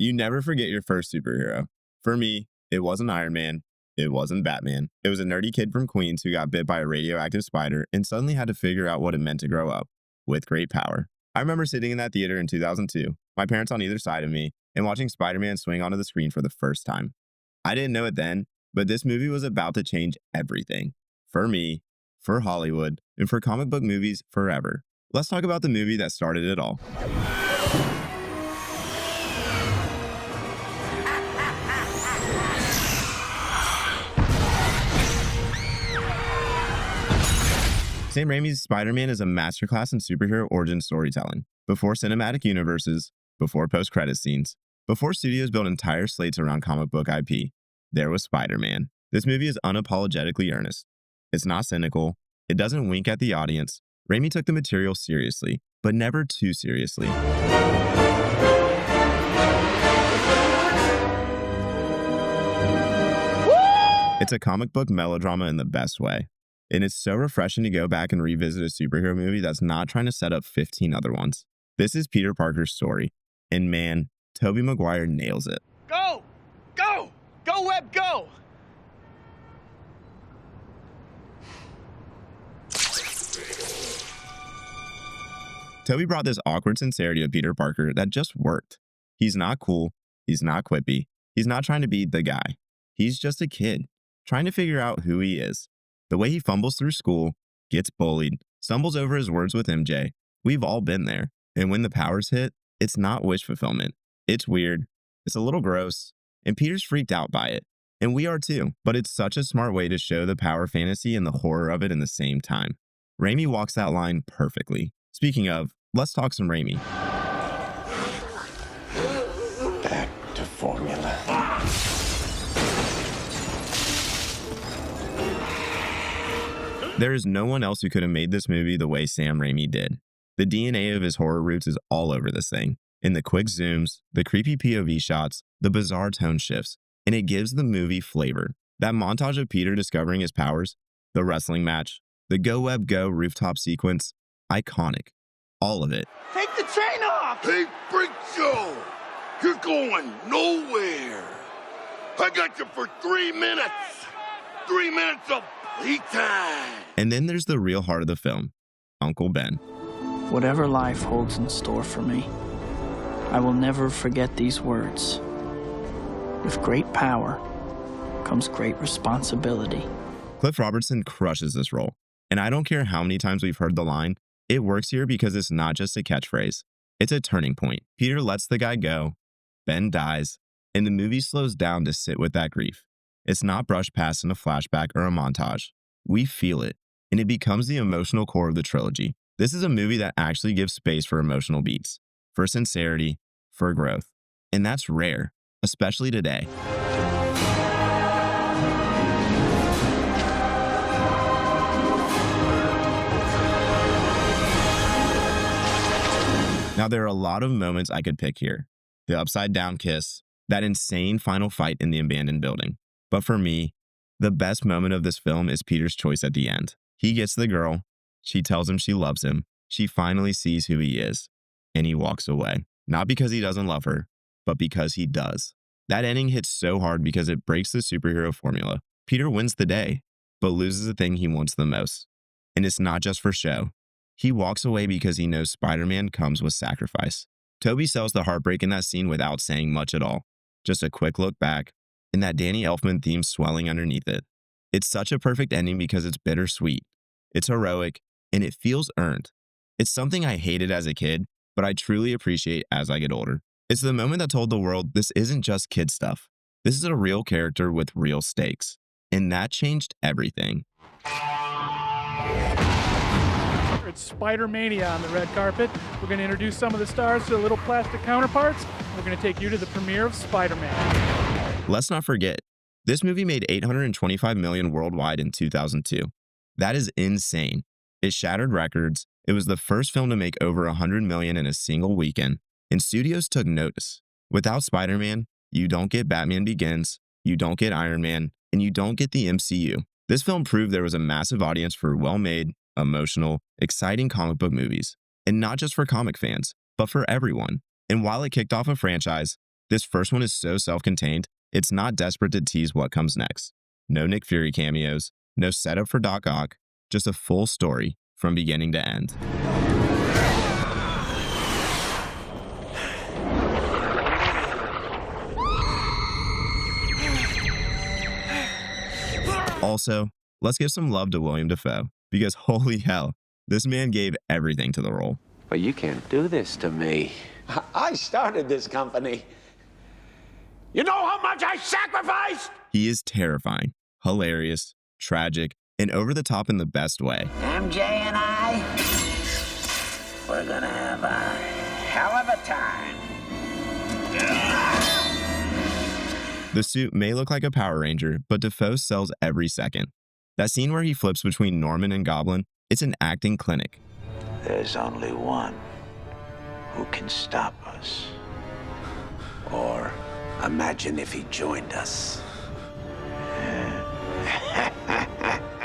You never forget your first superhero. For me, it wasn't Iron Man. It wasn't Batman. It was a nerdy kid from Queens who got bit by a radioactive spider and suddenly had to figure out what it meant to grow up with great power. I remember sitting in that theater in 2002, my parents on either side of me, and watching Spider-Man swing onto the screen for the first time. I didn't know it then, but this movie was about to change everything. For me, for Hollywood, and for comic book movies forever. Let's talk about the movie that started it all. Sam Raimi's Spider-Man is a masterclass in superhero origin storytelling. Before cinematic universes, before post-credit scenes, before studios built entire slates around comic book IP, there was Spider-Man. This movie is unapologetically earnest. It's not cynical. It doesn't wink at the audience. Raimi took the material seriously, but never too seriously. It's a comic book melodrama in the best way. And it's so refreshing to go back and revisit a superhero movie that's not trying to set up 15 other ones. This is Peter Parker's story. And man, Tobey Maguire nails it. Go! Go! Go, Webb, go! Tobey brought this awkward sincerity of Peter Parker that just worked. He's not cool. He's not quippy. He's not trying to be the guy. He's just a kid, trying to figure out who he is. The way he fumbles through school, gets bullied, stumbles over his words with MJ. We've all been there. And when the powers hit, it's not wish fulfillment. It's weird. It's a little gross. And Peter's freaked out by it. And we are too. But it's such a smart way to show the power fantasy and the horror of it in the same time. Raimi walks that line perfectly. Speaking of, let's talk some Raimi. Back to formula. There is no one else who could have made this movie the way Sam Raimi did. The DNA of his horror roots is all over this thing. In the quick zooms, the creepy POV shots, the bizarre tone shifts, and it gives the movie flavor. That montage of Peter discovering his powers, the wrestling match, the Go Webb Go rooftop sequence, iconic. All of it. Take the chain off! Hey, Freak Show! You're going nowhere! I got you for 3 minutes! 3 minutes of playtime! And then there's the real heart of the film, Uncle Ben. Whatever life holds in store for me, I will never forget these words. With great power comes great responsibility. Cliff Robertson crushes this role. And I don't care how many times we've heard the line, it works here because it's not just a catchphrase. It's a turning point. Peter lets the guy go, Ben dies, and the movie slows down to sit with that grief. It's not brushed past in a flashback or a montage. We feel it, and it becomes the emotional core of the trilogy. This is a movie that actually gives space for emotional beats, for sincerity, for growth. And that's rare, especially today. Now, there are a lot of moments I could pick here. The upside down kiss, that insane final fight in the abandoned building. But for me, the best moment of this film is Peter's choice at the end. He gets the girl, she tells him she loves him, she finally sees who he is, and he walks away. Not because he doesn't love her, but because he does. That ending hits so hard because it breaks the superhero formula. Peter wins the day, but loses the thing he wants the most. And it's not just for show. He walks away because he knows Spider-Man comes with sacrifice. Tobey sells the heartbreak in that scene without saying much at all. Just a quick look back, and that Danny Elfman theme swelling underneath it. It's such a perfect ending because it's bittersweet. It's heroic, and it feels earned. It's something I hated as a kid, but I truly appreciate as I get older. It's the moment that told the world this isn't just kid stuff. This is a real character with real stakes. And that changed everything. It's Spider-Mania on the red carpet. We're going to introduce some of the stars to the little plastic counterparts. We're going to take you to the premiere of Spider-Man. Let's not forget, this movie made $825 million worldwide in 2002. That is insane. It shattered records. It was the first film to make over $100 million in a single weekend. And studios took notice. Without Spider-Man, you don't get Batman Begins, you don't get Iron Man, and you don't get the MCU. This film proved there was a massive audience for well-made, emotional, exciting comic book movies. And not just for comic fans, but for everyone. And while it kicked off a franchise, This first one is so self-contained, it's not desperate to tease what comes next. No Nick Fury cameos, no setup for Doc Ock, just a full story from beginning to end. Also, let's give some love to Willem Dafoe, because holy hell, this man gave everything to the role. But you can't do this to me. I started this company. You know how much I sacrificed? He is terrifying, hilarious, tragic, and over the top in the best way. MJ and I, we're gonna have a hell of a time. The suit may look like a Power Ranger, but Dafoe sells every second. That scene where he flips between Norman and Goblin, it's an acting clinic. There's only one who can stop us. Or imagine if he joined us.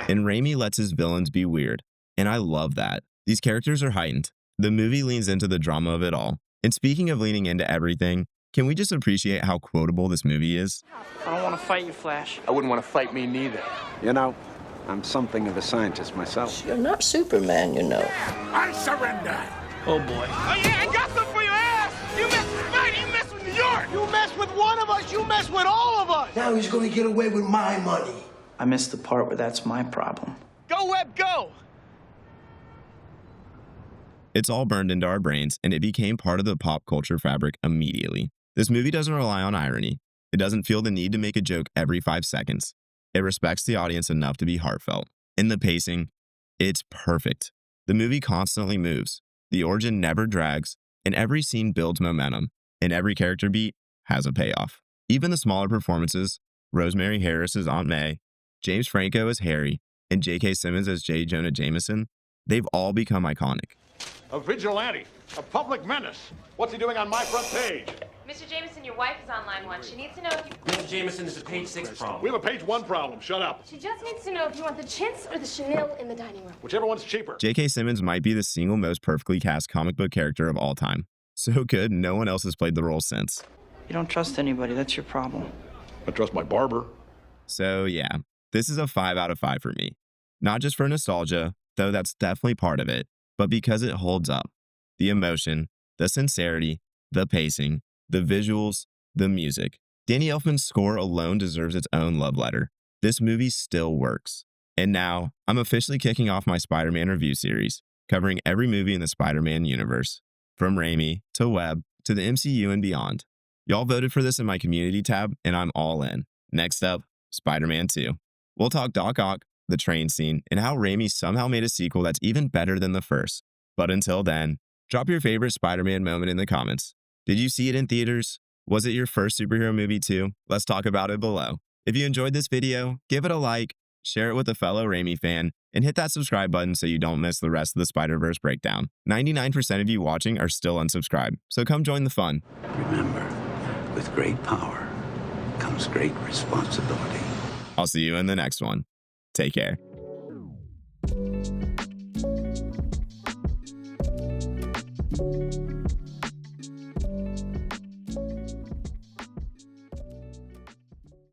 And Raimi lets his villains be weird, and I love that. These characters are heightened. The movie leans into the drama of it all. And speaking of leaning into everything, can we just appreciate how quotable this movie is? I don't want to fight you, Flash. I wouldn't want to fight me neither. You know, I'm something of a scientist myself. You're not Superman, you know. I surrender. Oh boy. Oh, yeah, I got some for your ass! You mess with Spidey, you mess with New York! You mess with one of us, you mess with all of us! Now he's gonna get away with my money. I missed the part where that's my problem. Go, Webb, go! It's all burned into our brains, and it became part of the pop culture fabric immediately. This movie doesn't rely on irony. It doesn't feel the need to make a joke every 5 seconds. It respects the audience enough to be heartfelt. In the pacing, it's perfect. The movie constantly moves. The origin never drags, and every scene builds momentum, and every character beat has a payoff. Even the smaller performances, Rosemary Harris as Aunt May, James Franco as Harry, and J.K. Simmons as J. Jonah Jameson, they've all become iconic. A vigilante, a public menace. What's he doing on my front page? Mr. Jameson, your wife is on line 1. She needs to know if you... Mr. Jameson is a page 6 problem. We have a page 1 problem. Shut up. She just needs to know if you want the chintz or the chenille in the dining room. Whichever one's cheaper. J.K. Simmons might be the single most perfectly cast comic book character of all time. So good, no one else has played the role since. You don't trust anybody, that's your problem. I trust my barber. So yeah, this is a 5 out of 5 for me. Not just for nostalgia, though that's definitely part of it, but because it holds up. The emotion, the sincerity, the pacing, the visuals, the music. Danny Elfman's score alone deserves its own love letter. This movie still works. And now, I'm officially kicking off my Spider-Man review series, covering every movie in the Spider-Man universe, from Raimi to Webb to the MCU and beyond. Y'all voted for this in my community tab, and I'm all in. Next up, Spider-Man 2. We'll talk Doc Ock, the train scene, and how Raimi somehow made a sequel that's even better than the first. But until then, drop your favorite Spider-Man moment in the comments. Did you see it in theaters? Was it your first superhero movie too? Let's talk about it below. If you enjoyed this video, give it a like, share it with a fellow Raimi fan, and hit that subscribe button so you don't miss the rest of the Spider-Verse breakdown. 99% of you watching are still unsubscribed, so come join the fun. Remember, with great power comes great responsibility. I'll see you in the next one. Take care.